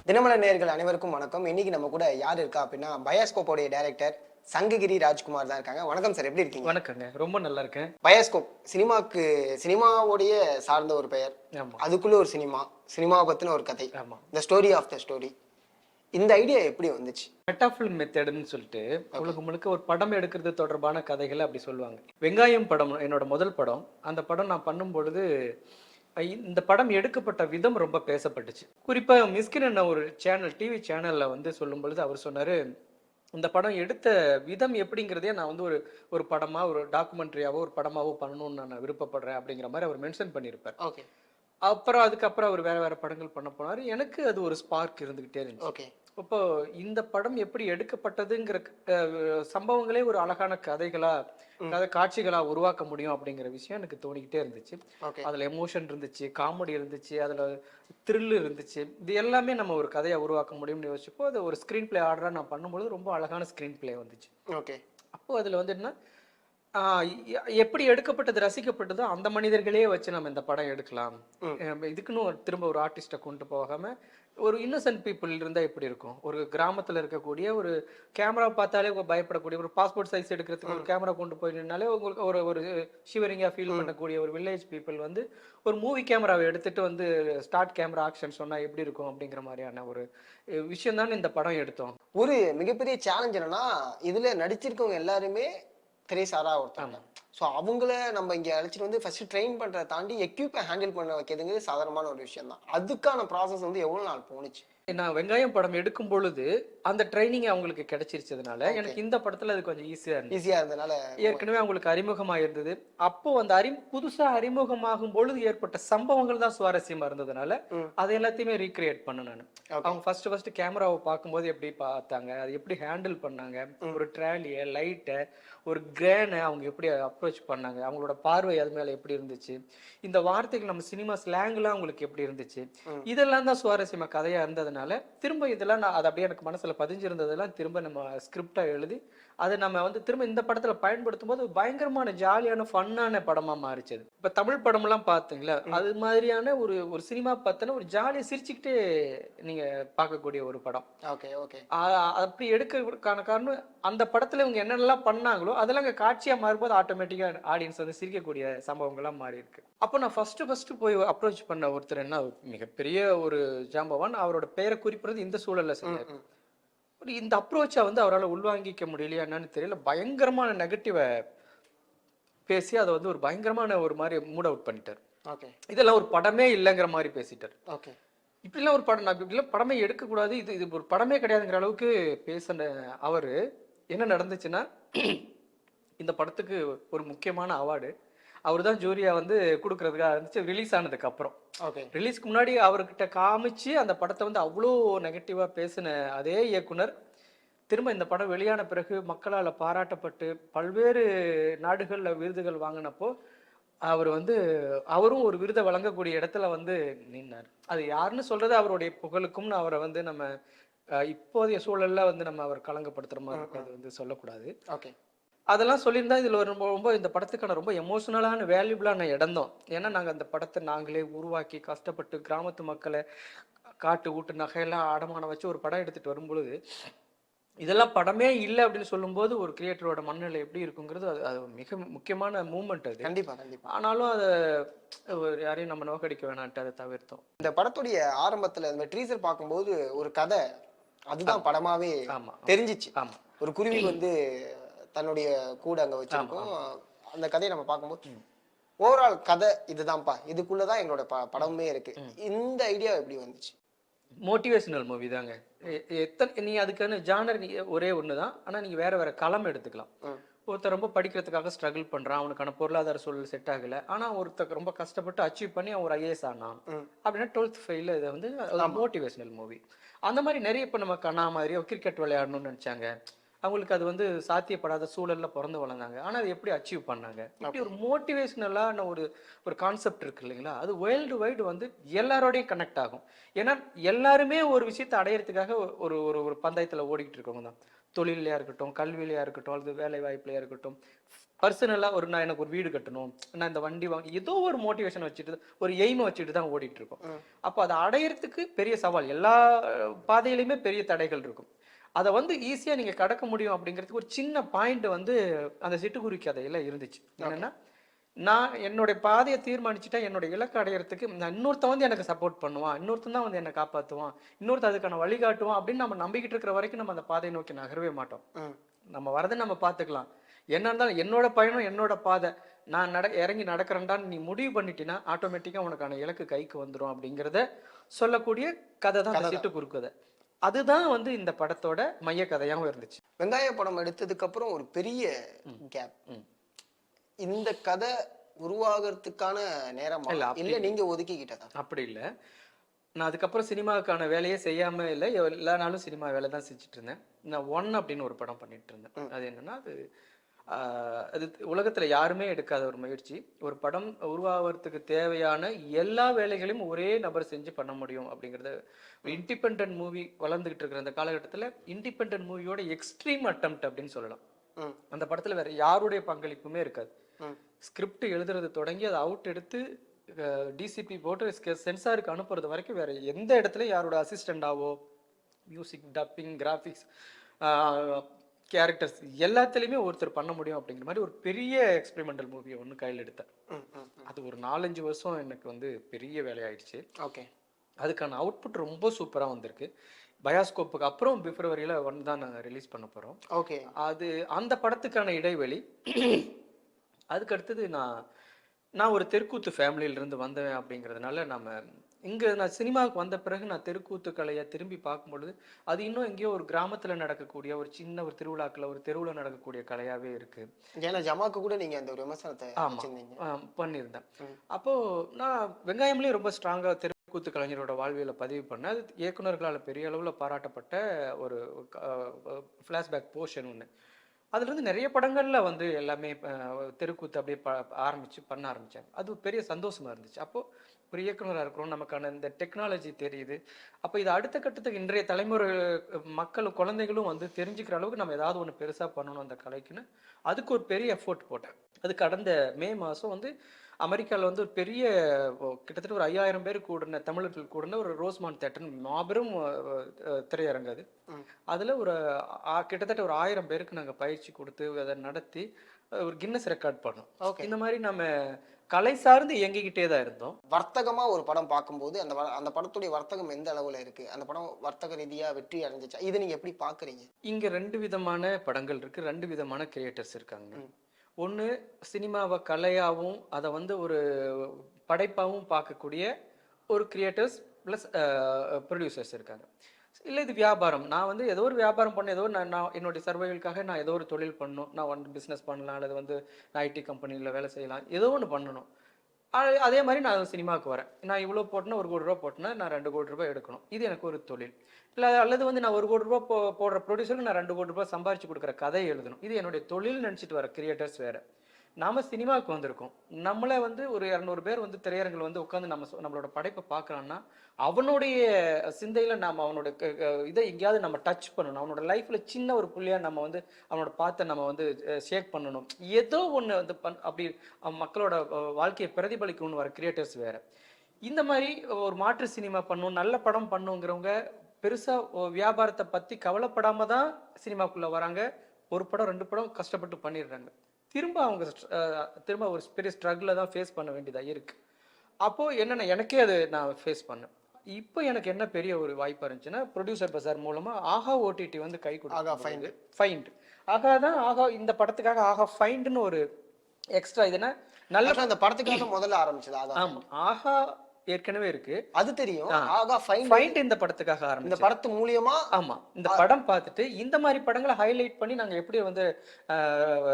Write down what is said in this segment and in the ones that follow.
தினமலர் நேயர்கள் அனைவருக்கும் வணக்கம். இன்னைக்கு நம்ம கூட யார் இருக்கா அப்படின்னா பயாஸ்கோப்போடைய டைரக்டர் சங்ககிரி ராஜ்குமார் தான் இருக்காங்க. வணக்கம் சார், எப்படி இருக்கீங்க? வணக்கங்க. ரொம்ப நல்லா இருக்கேன். பயாஸ்கோப் சினிமாவோடைய சார்ந்த ஒரு பெயர். ஆமா. அதுக்குள்ள ஒரு சினிமாவை பத்தின ஒரு கதை. ஆமா. The story of the story. இந்த ஐடியா எப்படி வந்துச்சு? மெட்டாஃபில்ம் மெத்தட்னு சொல்லிட்டு உலகம் முழுக்க ஒரு படம் எடுக்கிறது தொடர்பான கதைகளை அப்படி சொல்லுவாங்க. வெங்காயம் படம் என்னோட முதல் படம். அந்த படம் நான் பண்ணும் பொழுது இந்த படம் எடுக்கப்பட்ட விதம் ரொம்ப பேசப்பட்டுச்சு. குறிப்பா மிஸ்கின் என்ன ஒரு டிவி சேனல்ல வந்து சொல்லும் பொழுது அவர் சொன்னாரு, இந்த படம் எடுத்த விதம் எப்படிங்கிறதே நான் வந்து ஒரு படமா, ஒரு டாக்குமெண்ட்ரியாவோ ஒரு படமாவோ பண்ணணும்னு நான் விருப்பப்படுறேன் அப்படிங்கிற மாதிரி அவர் மென்ஷன் பண்ணியிருப்பார். ஓகே. அதுக்கப்புறம் அவர் வேற படங்கள் பண்ண போனாரு. எனக்கு அது ஒரு ஸ்பார்க் இருந்துகிட்டே இருந்துச்சு. ஓகே. அப்போ இந்த படம் எப்படி எடுக்கப்பட்டதுங்கிற சம்பவங்களே ஒரு அழகான காட்சிகளா உருவாக்க முடியும் அப்படிங்கிற விஷயம் எனக்கு தோணிக்கிட்டே இருந்துச்சு. அதுல எமோஷன் இருந்துச்சு, காமெடி இருந்துச்சு, அதுல த்ரில் இருந்துச்சு. இது எல்லாமே நம்ம ஒரு கதையா உருவாக்க முடியும்னு யோசிச்சப்போ அது ஒரு ஸ்கிரீன் பிளே ஆர்டரா நான் பண்ணும்போது ரொம்ப அழகான ஸ்கிரீன் பிளே வந்துச்சு. ஓகே. அப்போ அதுல வந்து என்ன எப்படி எடுக்கப்பட்டது, ரசிக்கப்பட்டதோ அந்த மனிதர்களே வச்சு நம்ம இந்த படம் எடுக்கலாம். இதுக்குன்னு திரும்ப ஒரு ஆர்டிஸ்டை கொண்டு போகாம ஒரு இன்னசென்ட் பீப்புள் இருந்தா எப்படி இருக்கும்? ஒரு கிராமத்துல இருக்கக்கூடிய ஒரு கேமரா பார்த்தாலே பயப்படக்கூடிய, ஒரு பாஸ்போர்ட் சைஸ் எடுக்கிறதுக்கு ஒரு கேமரா கொண்டு போயினாலே உங்களுக்கு ஒரு ஷிவரிங்கா ஃபீல் பண்ணக்கூடிய ஒரு வில்லேஜ் பீப்புள் வந்து ஒரு மூவி கேமராவை எடுத்துட்டு வந்து ஸ்டார்ட் கேமரா ஆக்ஷன் சொன்னா எப்படி இருக்கும் அப்படிங்கிற மாதிரியான ஒரு விஷயம் தான் இந்த படம் எடுத்தோம். ஒரு மிகப்பெரிய சேலஞ்ச் என்னன்னா, இதுல நடிச்சிருக்கவங்க எல்லாருமே திரைசாரா ஒருத்தாங்க. ஸோ அவங்கள நம்ம இங்கே அழைச்சிட்டு வந்து ஃபர்ஸ்ட் ட்ரெயின் பண்ணுறதை தாண்டி எக்யூப்பை ஹேண்டில் பண்ண வைக்கிறதுங்கிறது சாதாரணமான ஒரு விஷயம் தான். அதுக்கான ப்ராசஸ் வந்து எவ்வளோ நாள் போணுச்சு? நான் வெங்காயம் படம் எடுக்கும் பொழுது அந்த ட்ரைனிங் அவங்களுக்கு கிடைச்சிருச்சதுனால எனக்கு இந்த படத்துல அது கொஞ்சம் ஈஸியா இருந்ததுனால ஏற்கனவே அவங்களுக்கு அறிமுகமா இருந்தது. அப்போ அந்த புதுசா அறிமுகமாகும் பொழுது ஏற்பட்ட சம்பவங்கள் தான் சுவாரஸ்யமா இருந்ததுனால அதை எல்லாத்தையுமே ரீக்ரியேட் பண்ண நான். அவங்க ஃபர்ஸ்ட் கேமராவை பார்க்கும்போது எப்படி பார்த்தாங்க, அது எப்படி ஹேண்டில் பண்ணாங்க, ஒரு ட்ராலிய லைட்டை ஒரு கிரேனை அவங்க எப்படி அப்ரோச் பண்ணாங்க, அவங்களோட பார்வை அது மேல எப்படி இருந்துச்சு, இந்த வார்த்தைகள் நம்ம சினிமா ஸ்லாங்லாம் அவங்களுக்கு எப்படி இருந்துச்சு, இதெல்லாம் தான் சுவாரஸ்யமா கதையா இருந்ததுனால திரும்ப இதெல்லாம் அது அப்படியே எனக்கு மனசுல பதிஞ்சிருந்ததெல்லாம் திரும்ப நம்ம ஸ்கிரிப்டா எழுதி அதை நம்ம வந்து திரும்ப இந்த படத்துல பயன்படுத்தும் போது பயங்கரமான ஜாலியான ஃபன்னான படமா மாறிச்சது. இப்ப தமிழ் படம் எல்லாம் பாத்தீங்களா, அது மாதிரியான ஒரு சினிமா பார்த்தனா ஒரு ஜாலியா சிரிச்சுக்கிட்டே நீங்க பார்க்கக்கூடிய ஒரு படம். Okay okay. அப்படி எடுக்கிறதுக்கான காரணம் அந்த படத்துல இவங்க என்னென்னலாம் பண்ணாங்களோ அதெல்லாம் அங்க காட்சியா மாறும்போது ஆட்டோமேட்டிக்கா ஆடியன்ஸ் வந்து சிரிக்கக்கூடிய சம்பவங்கள்லாம் மாறி இருக்கு. அப்போ நான் ஃபர்ஸ்ட் போய் அப்ரோச் பண்ண ஒருத்தர் என்ன மிகப்பெரிய ஒரு ஜாம்பவான், அவரோட பெயரை குறிப்பிடுறது இந்த சூழல்ல செஞ்சார். இந்த அப்ரோச்சை வந்து அவரால் உள்வாங்கிக்க முடியலையா என்னன்னு தெரியல, பயங்கரமான நெகட்டிவை பேசி அதை வந்து ஒரு பயங்கரமான ஒரு மாதிரி மூட் அவுட் பண்ணிட்டார். இதெல்லாம் ஒரு படமே இல்லைங்கிற மாதிரி பேசிட்டார். இப்படிலாம் ஒரு படம், நான் இப்படிலாம் படமே எடுக்கக்கூடாது, இது ஒரு படமே கிடையாதுங்கிற அளவுக்கு பேசின அவரு என்ன நடந்துச்சுன்னா, இந்த படத்துக்கு ஒரு முக்கியமான அவார்டு அவர் தான் ஜூரியா வந்து கொடுக்கறதுக்காக இருந்துச்சு. ரிலீஸ் ஆனதுக்கு அப்புறம், ரிலீஸ்க்கு முன்னாடி அவர்கிட்ட காமிச்சு அந்த படத்தை வந்து அவ்வளோ நெகட்டிவா பேசின அதே இயக்குனர் திரும்ப இந்த படம் வெளியான பிறகு மக்களால் பாராட்டப்பட்டு பல்வேறு நாடுகள்ல விருதுகள் வாங்கினப்போ அவர் வந்து அவரும் ஒரு விருதை வழங்கக்கூடிய இடத்துல வந்து நின்னார். அது யாருன்னு சொல்றது அவருடைய புகழுக்கும் அவரை வந்து நம்ம இப்போதைய சூழல்ல வந்து நம்ம அவர் கலங்கப்படுத்துற மாதிரி இருக்கும், அது வந்து சொல்லக்கூடாது. அதெல்லாம் சொல்லியிருந்தா இதுல ரொம்ப ரொம்ப இந்த படத்துக்கான ரொம்ப எமோஷனலான வேல்யூபிளான இடம் தான். ஏன்னா நாங்கள் அந்த படத்தை நாங்களே உருவாக்கி கஷ்டப்பட்டு கிராமத்து மக்களை காட்டு ஊட்டு நகையெல்லாம் அடமானம் வச்சு ஒரு படம் எடுத்துட்டு வரும்பொழுது இதெல்லாம் படமே இல்லை அப்படின்னு சொல்லும்போது ஒரு கிரியேட்டரோட மனநிலை எப்படி இருக்குங்கிறது அது மிக முக்கியமான மூமெண்ட் அது. கண்டிப்பா கண்டிப்பா. ஆனாலும் அதை யாரையும் நம்ம நோக்கடிக்க வேணான்ட்டு அதை தவிர்த்தோம். இந்த படத்துடைய ஆரம்பத்துல இந்த ட்ரீசர் பார்க்கும்போது ஒரு கதை அதுதான் படமாவே தெரிஞ்சிச்சு. ஒரு குருவி வந்து தன்னுடைய கூட அங்க வச்சிருக்கோம். அந்த கதையை நம்ம பார்க்கும்போது ஓவரால் கதை இதுதான்ப்பா, இதுக்குள்ளதான் எங்களோட படமே இருக்கு. இந்த ஐடியா எப்படி வந்துச்சு? மோட்டிவேஷனல் மூவி தாங்க. நீ அதுக்கான ஜானர் ஒரே ஒண்ணுதான், ஆனா நீங்க வேற களம் எடுத்துக்கலாம். ஒருத்தர் ரொம்ப படிக்கிறதுக்காக ஸ்ட்ரகிள் பண்றான், அவனுக்கான பொருளாதார சூழல் செட் ஆகல, ஆனா ஒருத்தர் ரொம்ப கஷ்டப்பட்டு அச்சீவ் பண்ணி அவர் ஐஏஎஸ் ஆனான் அப்படின்னா 12th ஃபெயில். இதை வந்து மோட்டிவேஷனல் மூவி. அந்த மாதிரி நிறைய இப்ப நம்ம கண்ணா மாதிரி கிரிக்கெட் விளையாடணும்னு நினைச்சாங்க, அவங்களுக்கு அது வந்து சாத்தியப்படாத சூழல்ல பிறந்து வளர்ந்தாங்க, ஆனா அது எப்படி அச்சீவ் பண்ணாங்க, இப்படி ஒரு மோட்டிவேஷனலான ஒரு கான்செப்ட் இருக்கு இல்லைங்களா, அது வேர்ல்டு வைடு வந்து எல்லாரோடையும் கனெக்ட் ஆகும். ஏன்னா எல்லாருமே ஒரு விஷயத்தை அடையிறதுக்காக ஒரு ஒரு பந்தயத்துல ஓடிக்கிட்டு இருக்கவங்க தான். தொழிலையா இருக்கட்டும், கல்வியிலையா இருக்கட்டும், அல்லது வேலை வாய்ப்புலையா இருக்கட்டும், பர்சனலா நான் எனக்கு ஒரு வீடு கட்டணும், நான் இந்த வண்டி வாங்க, ஏதோ ஒரு மோட்டிவேஷன் வச்சுட்டு ஒரு எய்மை வச்சுட்டு தான் ஓடிட்டு இருக்கோம். அப்போ அதை அடையறதுக்கு பெரிய சவால், எல்லா பாதையிலுமே பெரிய தடைகள் இருக்கும். அதை வந்து ஈஸியா நீங்க கடக்க முடியும் அப்படிங்கிறதுக்கு ஒரு சின்ன பாயிண்ட் வந்து அந்த சிட்டுக்குருவி கதையில இருந்துச்சு. என்னன்னா, நான் என்னுடைய பாதையை தீர்மானிச்சுட்டா என்னோட இலக்கு அடையறதுக்கு நான் இன்னொருத்தன் வந்து எனக்கு சப்போர்ட் பண்ணுவான், இன்னொருத்தன் தான் வந்து என்னை காப்பாற்றுவான், இன்னொருத்தன் அதுக்கான வழிகாட்டுவான் அப்படின்னு நம்ம நம்பிக்கிட்டு இருக்கிற வரைக்கும் நம்ம அந்த பாதையை நோக்கி நகரவே மாட்டோம். நம்ம வரதை நம்ம பார்த்துக்கலாம். என்ன இருந்தாலும் என்னோட பயணம், என்னோட பாதை, நான் இறங்கி நடக்கிறேன்டான்னு நீ முடிவு பண்ணிட்டீங்கன்னா ஆட்டோமேட்டிக்கா உனக்கான இலக்கு கைக்கு வந்துடும் அப்படிங்கிறத சொல்லக்கூடிய கதை தான் சிட்டுக்குருவி கதை. அதுதான் வந்து இந்த படத்தோட மைய கதையாகவும் இருந்துச்சு. வெங்காய படம் எடுத்ததுக்கு அப்புறம் ஒரு பெரிய கேப். இந்த கதை உருவாகிறதுக்கான நேரம் இல்ல நீங்க ஒதுக்கிக்கிட்டதா? அப்படி இல்லை, நான் அதுக்கப்புறம் சினிமாவுக்கான வேலையே செய்யாம இல்லை, எல்லா நாளும் சினிமா வேலை தான் செஞ்சுட்டு இருந்தேன். நான் ஒன் அப்படின்னு ஒரு படம் பண்ணிட்டு இருந்தேன். அது என்னன்னா, அது உலகத்துல யாருமே எடுக்காத ஒரு முயற்சி. ஒரு படம் உருவாகிறதுக்கு தேவையான எல்லா வேலைகளையும் ஒரே நபர் செஞ்சு பண்ண முடியும் அப்படிங்கறது. இண்டிபெண்டன்ட் மூவி வளர்ந்துகிட்டு இருக்கிற அந்த காலகட்டத்துல இண்டிபெண்டன்ட் மூவியோட எக்ஸ்ட்ரீம் அட்டெம்ப்ட் அப்படின்னு சொல்லலாம். அந்த படத்துல வேற யாருடைய பங்களிப்புமே இருக்காது. ஸ்கிரிப்ட் எழுதுறது தொடங்கி அதை அவுட் எடுத்து டிசிபி போட்டு சென்சாருக்கு அனுப்புறது வரைக்கும் வேற எந்த இடத்துல யாரோட அசிஸ்டண்டாவோ, மியூசிக், டப்பிங், கிராஃபிக்ஸ், கேரக்டர்ஸ் எல்லாத்துலேயுமே ஒருத்தர் பண்ண முடியும் அப்படிங்கிற மாதிரி ஒரு பெரிய எக்ஸ்பெரிமெண்டல் மூவியை ஒன்று கையில் எடுத்தேன். அது ஒரு 4-5 வருஷம் எனக்கு வந்து பெரிய வேலையாயிடுச்சு. ஓகே. அதுக்கான அவுட்புட் ரொம்ப சூப்பராக வந்திருக்கு. பயாஸ்கோப்புக்கு அப்புறம் பிப்ரவரியில் தான் நாங்கள் ரிலீஸ் பண்ண போகிறோம். ஓகே. அது அந்த படத்துக்கான இடைவெளி. அதுக்கு அடுத்தது நான் ஒரு தெருக்கூத்து ஃபேமிலியிலிருந்து வந்தேன் அப்படிங்கிறதுனால நான் சினிமாவுக்கு வந்த பிறகு நான் தெருக்கூத்து கலையை திரும்பி பார்க்கும்பொழுது அது இன்னும் எங்கேயோ ஒரு கிராமத்தில் நடக்கக்கூடிய ஒரு சின்ன ஒரு திருவிழாக்கில் ஒரு தெருவில் நடக்கக்கூடிய கலையாகவே இருக்கு. ஏன்னா ஜமாக்கு கூட நீங்கள் அந்த ஒரு விமர்சனத்தை பண்ணியிருந்தேன். அப்போது நான் வெங்காயம்லேயும் ரொம்ப ஸ்ட்ராங்காக தெருக்கூத்து கலைஞரோட வாழ்வியலை பதிவு பண்ணேன். அது இயக்குநர்களால் பெரிய அளவில் பாராட்டப்பட்ட ஒரு ஃப்ளாஷ்பேக் போர்ஷன் ஒன்று. அதுலேருந்து நிறைய படங்களில் வந்து எல்லாமே தெருக்கூத்து அப்படியே பண்ண ஆரம்பித்தாங்க. அது பெரிய சந்தோஷமாக இருந்துச்சு. அப்போது ஒரு இயக்குனராக இருக்கிறோம், நமக்கான இந்த டெக்னாலஜி தெரியுது. அப்போ இது அடுத்த கட்டத்துக்கு இன்றைய தலைமுறை மக்களும் குழந்தைகளும் வந்து தெரிஞ்சுக்கிற அளவுக்கு நம்ம ஏதாவது ஒன்று பெருசாக பண்ணணும் அந்த கலைக்குன்னு அதுக்கு ஒரு பெரிய எஃபோர்ட் போட்டேன். அது கடந்த மே மாதம் வந்து அமெரிக்காவில் வந்து ஒரு பெரிய கிட்டத்தட்ட ஒரு 5000 பேர் கூடின தமிழர்கள் கூடின ஒரு ரோஸ்மான் தேட்டர் மாபெரும் திரையரங்கு. அதில் ஒரு கிட்டத்தட்ட ஒரு 1000 பேருக்கு நாங்கள் பயிற்சி கொடுத்து அதை நடத்தி ஒரு கின்னஸ் ரெக்கார்ட் பண்ணோம். இந்த மாதிரி நம்ம கலை சார்ந்து இயங்கிக்கிட்டே தான் இருந்தோம். வர்த்தகமா ஒரு படம் பார்க்கும்போது அந்த படத்துடைய வர்த்தகம் எந்த அளவுல இருக்கு, அந்த படம் வர்த்தக ரீதியா வெற்றி அடைஞ்சிச்சா, இதை நீங்க எப்படி பாக்குறீங்க? இங்க 2 விதமான படங்கள் இருக்கு, 2 விதமான கிரியேட்டர்ஸ் இருக்காங்க. ஒன்று சினிமாவை கலையாகவும் அதை வந்து ஒரு படைப்பாகவும் பார்க்கக்கூடிய ஒரு கிரியேட்டர்ஸ் ப்ளஸ் ப்ரொடியூசர்ஸ் இருக்காங்க. இல்லை இது வியாபாரம், நான் வந்து ஏதோ ஒரு வியாபாரம் பண்ண, ஏதோ நான் என்னுடைய சர்வைவலுக்காக நான் ஏதோ ஒரு தொழில் பண்ணணும், நான் வந்து பிஸ்னஸ் பண்ணலாம், அல்லது வந்து நான் ஐடி கம்பெனியில் வேலை செய்யலாம், ஏதோ ஒன்று பண்ணணும். அதே மாதிரி நான் சினிமாவுக்கு வரேன், நான் இவ்வளோ போட்டேன்னா 1 கோடி ரூபா போட்டேன்னா நான் 2 கோடி ரூபாய் எடுக்கணும், இது எனக்கு ஒரு தொழில். இல்லை அல்லது வந்து நான் 1 கோடி ரூபா போடுற ப்ரொடியூசருக்கு நான் 2 கோடி ரூபாய் சம்பாரிச்சு கொடுக்குற கதையை எழுதணும், இது என்னுடைய தொழில் நினச்சிட்டு வர கிரியேட்டர்ஸ் வேறு. நாம சினிமாவுக்கு வந்திருக்கோம், நம்மளை வந்து ஒரு 200 பேர் வந்து திரையரங்கில் வந்து உட்காந்து நம்மளோட படைப்பை பார்க்குறான்னா அவனுடைய சிந்தையில நாம் அவனோட இதை எங்கேயாவது நம்ம டச் பண்ணணும், அவனோட லைஃப்ல சின்ன ஒரு புள்ளியாக நம்ம வந்து அவனோட பார்த்து நம்ம வந்து ஷேக் பண்ணணும், ஏதோ ஒன்று வந்து அப்படி மக்களோட வாழ்க்கையை பிரதிபலிக்கணும்னு வர கிரியேட்டர்ஸ் வேற. இந்த மாதிரி ஒரு மாற்று சினிமா பண்ணணும், நல்ல படம் பண்ணுங்கிறவங்க பெருசா வியாபாரத்தை பத்தி கவலைப்படாம தான் சினிமாக்குள்ள வராங்க. ஒரு படம் 2 படம் கஷ்டப்பட்டு பண்ணிடுறாங்க, திரும்ப ஒரு பெரிய ஸ்ட்ரகிளை தான் ஃபேஸ் பண்ண வேண்டியதாக இருக்கு. அப்போ என்னென்ன எனக்கே அது நான் ஃபேஸ் பண்ணேன். இப்போ எனக்கு என்ன பெரிய ஒரு வாய்ப்பாக இருந்துச்சுன்னா, ப்ரொடியூசர் பசார் மூலமா ஆஹா ஓடிடி வந்து கை கொடுத்து ஃபைண்ட் ஆகா தான் ஆகா இந்த படத்துக்காக ஆகா ஃபைண்டுன்னு ஒரு எக்ஸ்ட்ரா இதுனா நல்ல அந்த படத்துக்காக முதல்ல ஆரம்பிச்சது. ஆமா, ஆஹா ஏற்கனவே இருக்கு, அது தெரியும். ஆகா ஃபைண்ட் இந்த படத்துக்காக ஆரம்பிச்சு, இந்த படத்து மூலியமா. ஆமா, இந்த படம் பார்த்துட்டு இந்த மாதிரி படங்களை ஹைலைட் பண்ணி நாங்க எப்படி வந்து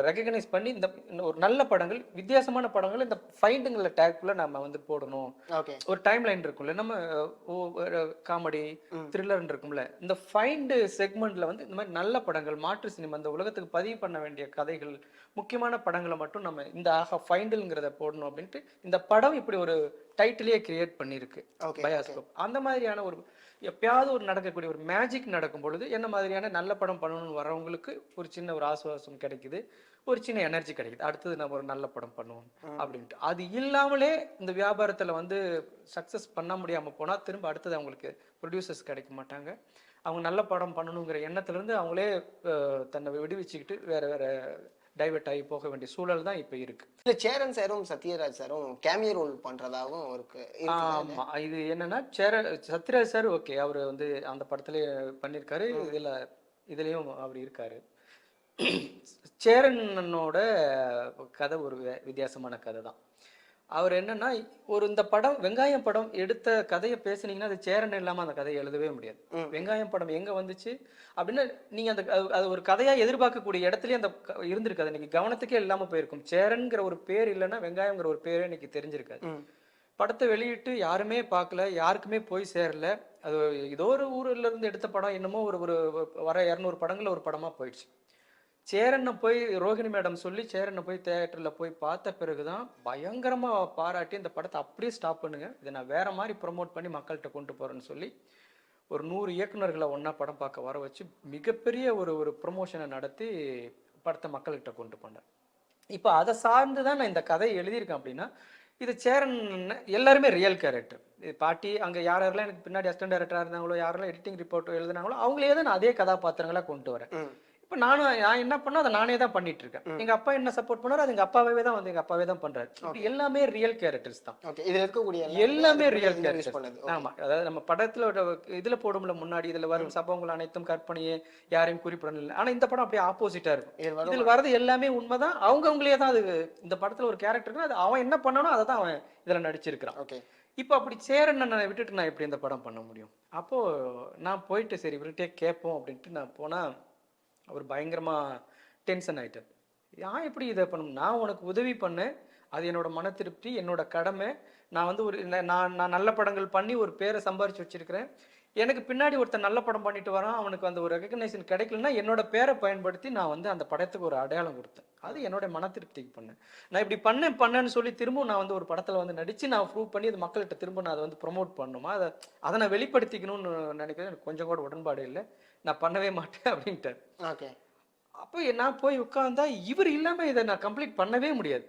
ரெகக்னைஸ் பண்ணி இந்த ஒரு நல்ல படங்கள், வித்தியாசமான படங்கள் இந்த ஃபைண்டுங்கள டேக்குள்ள நம்ம வந்து போடணும். ஒரு டைம் லைன் இருக்கும்ல, நம்ம காமெடி த்ரில்லர் இருக்கும்ல, இந்த ஃபைண்டு செக்மெண்ட்ல வந்து இந்த மாதிரி நல்ல படங்கள், மாற்று சினிமா, இந்த உலகத்துக்கு பதிவு பண்ண வேண்டிய கதைகள், முக்கியமான படங்களை மட்டும் நம்ம இந்த ஆகா ஃபைண்டுங்கிறத போடணும் அப்படின்ட்டு இந்த படம் இப்படி ஒரு டைட்டிலே கிரியேட் பண்ணியிருக்கு பயாஸ்கோப். அந்த மாதிரியான ஒரு எப்பயாவது ஒரு நடக்கக்கூடிய ஒரு மேஜிக் நடக்கும் பொழுது என்ன மாதிரியான நல்ல படம் பண்ணணும்னு வரவங்களுக்கு ஒரு சின்ன ஒரு ஆசுவாசம் கிடைக்குது, ஒரு சின்ன எனர்ஜி கிடைக்குது, அடுத்தது நம்ம ஒரு நல்ல படம் பண்ணுவோம் அப்படின்ட்டு. அது இல்லாமலே இந்த வியாபாரத்தில் வந்து சக்ஸஸ் பண்ண முடியாமல் போனால் திரும்ப அடுத்தது அவங்களுக்கு ப்ரொடியூசர்ஸ் கிடைக்க மாட்டாங்க. அவங்க நல்ல படம் பண்ணணுங்கிற எண்ணத்துலேருந்து அவங்களே தன்னை விடுவிச்சுக்கிட்டு வேற வேற டைவர்ட் ஆகி போக வேண்டிய சூழல் தான் இப்போ இருக்கு. இல்ல சேரன் சாரும் சத்யராஜ் சாரும் கேமியோ ரோல் பண்றதாகவும் இருக்கு. ஆமா, இது என்னன்னா சத்யராஜ் சார் ஓகே, அவர் வந்து அந்த படத்துலயே பண்ணியிருக்காரு, இதுலயும் அவர் இருக்காரு. சேரனோட கதை ஒரு வித்தியாசமான கதை தான். அவர் என்னன்னா இந்த படம் வெங்காயம் படம் எடுத்த கதையை பேசுனீங்கன்னா அது சேரன் இல்லாம அந்த கதையை எழுதவே முடியாது. வெங்காயம் படம் எங்க வந்துச்சு அப்படின்னு நீங்க அந்த அது ஒரு கதையா எதிர்பார்க்கக்கூடிய இடத்துலயே அந்த இருந்திருக்காது. இன்னைக்கு கவனத்துக்கே இல்லாம போயிருக்கும். சேரன்ங்கிற ஒரு பேர் இல்லைன்னா வெங்காயம்ங்கிற ஒரு பேரே இன்னைக்கு தெரிஞ்சிருக்காது. படத்தை வெளியிட்டு யாருமே பார்க்கல, யாருக்குமே போய் சேரல. அது ஏதோ ஒரு ஊர்ல இருந்து எடுத்த படம் என்னமோ ஒரு வர 200 படங்கள்ல ஒரு படமா போயிடுச்சு. சேரனை போய் ரோஹிணி மேடம் சொல்லி சேரனை போய் தியேட்டரில் போய் பார்த்த பிறகுதான் பயங்கரமாக பாராட்டி இந்த படத்தை அப்படியே ஸ்டாப் பண்ணுங்க, இதை நான் வேற மாதிரி ப்ரொமோட் பண்ணி மக்கள்கிட்ட கொண்டு போகிறேன்னு சொல்லி ஒரு 100 இயக்குநர்களை ஒன்றா படம் பார்க்க வர வச்சு மிகப்பெரிய ஒரு ப்ரொமோஷனை நடத்தி படத்தை மக்கள்கிட்ட கொண்டு போனேன். இப்போ அதை சார்ந்து தான் நான் இந்த கதையை எழுதியிருக்கேன். அப்படின்னா இது சேரன் எல்லாருமே ரியல் கேரக்டர். பாட்டி அங்கே யாரெல்லாம் எனக்கு பின்னாடி அசிஸ்டன்ட் டைரக்டராக இருந்தாங்களோ, யாரெல்லாம் எடிட்டிங் ரிப்போர்ட் எழுதினாங்களோ அவங்களே தான் நான் அதே கதாபாத்திரங்களாக கொண்டு வரேன். இப்போ நான் என்ன பண்ணோம் அதை நானே தான் பண்ணிட்டு இருக்கேன். எங்க அப்பா என்ன சப்போர்ட் பண்ணாரு, அது எங்க அப்பாவே தான் வந்து எங்க அப்பாவே தான் பண்றாரு. எல்லாமே ரியல் கேரக்டர்ஸ் தான். இதுல இருக்கக்கூடிய எல்லாமே ரியல் கேரக்டர்ஸ். ஆமா, அதாவது நம்ம படத்துல இதுல போடும்ல முன்னாடி இதுல வரும் சம்பவங்கள் அனைத்தும் கற்பனையே, யாரையும் குறிப்பிடணும் இல்லை. ஆனா இந்த படம் அப்படியே ஆப்போசிட்டா இருக்கும். இதுல வர்றது எல்லாமே உண்மைதான். அவங்களே தான் அது இந்த படத்துல ஒரு கேரக்டர் அது அவன் என்ன பண்ணானோ அதை தான் அவன் இதுல நடிச்சிருக்கிறான். இப்போ அப்படி சேரன் விட்டுட்டு நான் எப்படி இந்த படம் பண்ண முடியும்? அப்போ நான் போயிட்டு சரி இவர்கிட்டே கேட்போம் அப்படின்ட்டு நான் போனா அவர் பயங்கரமாக டென்ஷன் ஆகிட்டார். நான் எப்படி இதை பண்ணணும், நான் உனக்கு உதவி பண்ணேன், அது என்னோட மன திருப்தி, என்னோட கடமை. நான் வந்து நான் நல்ல படங்கள் பண்ணி ஒரு பேரை சம்பாரிச்சு வச்சிருக்கிறேன். எனக்கு பின்னாடி ஒருத்தர் நல்ல படம் பண்ணிட்டு வரான், அவனுக்கு அந்த ஒரு ரெகக்னைசேஷன் கிடைக்கலன்னா என்னோட பேரை பயன்படுத்தி நான் வந்து அந்த படத்துக்கு ஒரு அடையாளம் கொடுத்தேன். அது என்னோட மன திருப்திக்கு பண்ணேன். நான் இப்படி பண்ணேன்னு சொல்லி திரும்ப நான் வந்து ஒரு படத்தில் வந்து நடித்து நான் ப்ரூவ் பண்ணி அது மக்கள்கிட்ட திரும்ப நான் அதை வந்து ப்ரொமோட் பண்ணணுமா, அதை நான் வெளிப்படுத்திக்கணும்னு நினைக்கிறேன். எனக்கு கொஞ்சம் கூட உடன்பாடு இல்லை, நான் பண்ணவே மாட்டேன் அப்படின்ட்டார். அப்போ நான் போய் உட்கார்ந்தா இவர் இல்லாமல் இதை நான் கம்ப்ளீட் பண்ணவே முடியாது.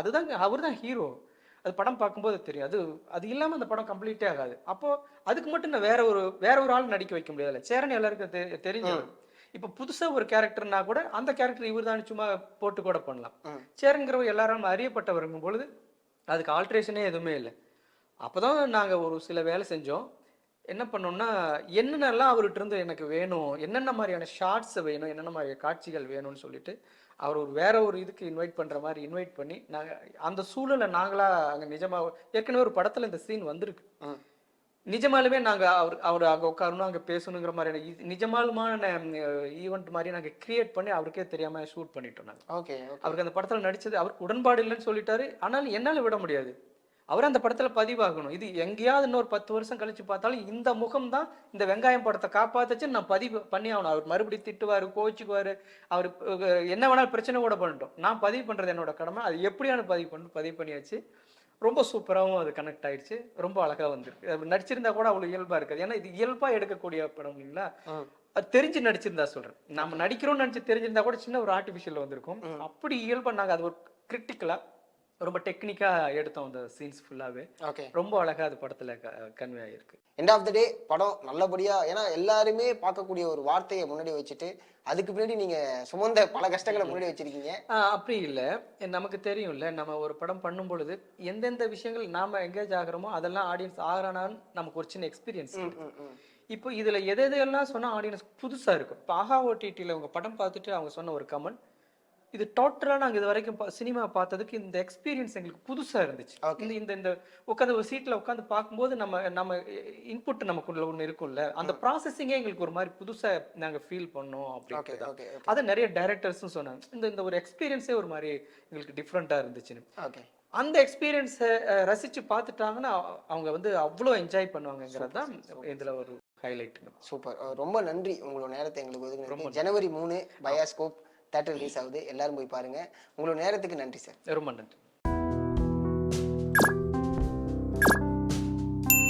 அதுதான் அவர் தான் ஹீரோ. அது படம் பார்க்கும்போது தெரியும். அது இல்லாமல் அந்த படம் கம்ப்ளீட்டே ஆகாது. அப்போ அதுக்கு மட்டும் நான் வேற ஒரு ஆள் நடிக்க வைக்க முடியாதுல்ல. சேரன் எல்லாருக்கும் தெரிஞ்சவர். இப்போ புதுசா ஒரு கேரக்டர்னா கூட அந்த கேரக்டர் இவர் தான் சும்மா போட்டு கூட பண்ணலாம். சேரன்கிறவர் எல்லாரும் அறியப்பட்டவருங்கும் பொழுது அதுக்கு ஆல்ட்ரேஷனே எதுவுமே இல்லை. அப்போதான் நாங்கள் ஒரு சில வேலை செஞ்சோம். என்ன பண்ணோம்னா என்னென்னலாம் அவர்கிட்ட இருந்து எனக்கு வேணும், என்னென்ன மாதிரியான ஷார்ட்ஸ் வேணும், என்னென்ன மாதிரி காட்சிகள் வேணும்னு சொல்லிட்டு அவர் வேற ஒரு இதுக்கு இன்வைட் பண்ற மாதிரி இன்வைட் பண்ணி நாங்கள் அந்த சூழலை நாங்களா அங்கே நிஜமாக ஏற்கனவே ஒரு படத்துல இந்த சீன் வந்திருக்கு. நிஜமாலுமே நாங்கள் அவர் அங்கே உட்காரணும், அங்கே பேசணுங்கிற மாதிரியான நிஜமாலுமான ஈவெண்ட் மாதிரி நாங்கள் கிரியேட் பண்ணி அவருக்கே தெரியாமல் ஷூட் பண்ணிட்டோம் நாங்கள். அவருக்கு அந்த படத்தில் நடிச்சது அவருக்கு உடன்பாடு இல்லைன்னு சொல்லிட்டாரு. ஆனாலும் என்னால் விட முடியாது, அவர் அந்த படத்தில் பதிவாகணும். இது எங்கேயாவது இன்னொரு 10 வருஷம் கழிச்சு பார்த்தாலும் இந்த முகம் தான் இந்த வெங்காயம் படத்தை காப்பாத்துச்சுன்னு நான் பதிவு பண்ணி ஆகணும். அவர் மறுபடியும் திட்டுவார், கோச்சுக்குவார், அவர் என்ன வேணாலும் பிரச்சனை கூட பண்ணிட்டோம். நான் பதிவு பண்ணுறது என்னோட கடமை. அது எப்படியான பதிவு பண்ணியாச்சு. ரொம்ப சூப்பராகவும் அது கனெக்ட் ஆயிடுச்சு. ரொம்ப அழகா வந்திருக்கு. அது நடிச்சிருந்தா கூட அவ்வளவு இயல்பா இருக்காது. ஏன்னா இது இயல்பா எடுக்கக்கூடிய படம் இல்லைங்களா. அது தெரிஞ்சு நடிச்சிருந்தா சொல்றேன். நம்ம நடிக்கிறோம்னு நினைச்சு தெரிஞ்சிருந்தா கூட சின்ன ஒரு ஆர்டிபிஷியல் வந்திருக்கும். அப்படி இயல்பா நாங்க அது ஒரு கிரிட்டிக்கலா ரொம்ப டெக்னிக்கா எடுத்தோம். அந்த சீன்ஸ் ஃபுல்லாவே ரொம்ப அழகா அது படத்துல கன்வே ஆயிருக்கு. எண்ட் ஆஃப் த டே படம் நல்லபடியா, ஏன்னா எல்லாருமே பார்க்கக்கூடிய ஒரு வார்த்தையை முன்னாடி வச்சுட்டு அதுக்கு பின்னாடி நீங்க சுமந்த பல கஷ்டங்களை முன்னாடி வச்சிருக்கீங்க. அப்படி இல்லை, நமக்கு தெரியும்ல, நம்ம ஒரு படம் பண்ணும் பொழுது எந்தெந்த விஷயங்கள் நாம எங்கேஜ் ஆகிறோமோ அதெல்லாம் ஆடியன்ஸ் ஆகிறானான்னு நமக்கு ஒரு சின்ன எக்ஸ்பீரியன்ஸ். இப்போ இதுல எதெல்லாம் சொன்னா ஆடியன்ஸ் புதுசா இருக்கும். இப்போ ஆஹா ஓடிடியில் உங்க படம் பார்த்துட்டு அவங்க சொன்ன ஒரு கமெண்ட், இது டோட்டலா நாங்க இது வரைக்கும் சினிமா பார்த்ததுக்கு இந்த எக்ஸ்பீரியன்ஸ் எங்களுக்கு புதுசா இருந்துச்சு. இந்த உட்காந்து ஒரு சீட்ல உட்காந்து பார்க்கும்போது நம்ம இன்புட் நமக்குள்ள ஒண்ணு இருக்கும்ல, அந்த ப்ராசஸிங்கே எங்களுக்கு ஒரு மாதிரி புதுசா நாங்க ஃபீல் பண்ணோம் அப்படின்னு. அதை நிறைய டைரக்டர்ஸும் சொன்னாங்க. இந்த ஒரு எக்ஸ்பீரியன்ஸே ஒரு மாதிரி எங்களுக்கு டிஃப்ரெண்டா இருந்துச்சுன்னு. அந்த எக்ஸ்பீரியன்ஸை ரசிச்சு பார்த்துட்டாங்கன்னா அவங்க வந்து அவ்வளோ என்ஜாய் பண்ணுவாங்கிறது தான் இதுல ஒரு ஹைலைட். சூப்பர், ரொம்ப நன்றி உங்களோட நேரத்தை எங்களுக்கு ஒதுக்குனீங்க. ஜனவரி 3 பயாஸ்கோப் தியேட்டர் ரிலீஸ் ஆகுது, எல்லாரும் போய் பாருங்க. உங்களோட நேரத்துக்கு நன்றி சார். ரொம்ப நன்றி.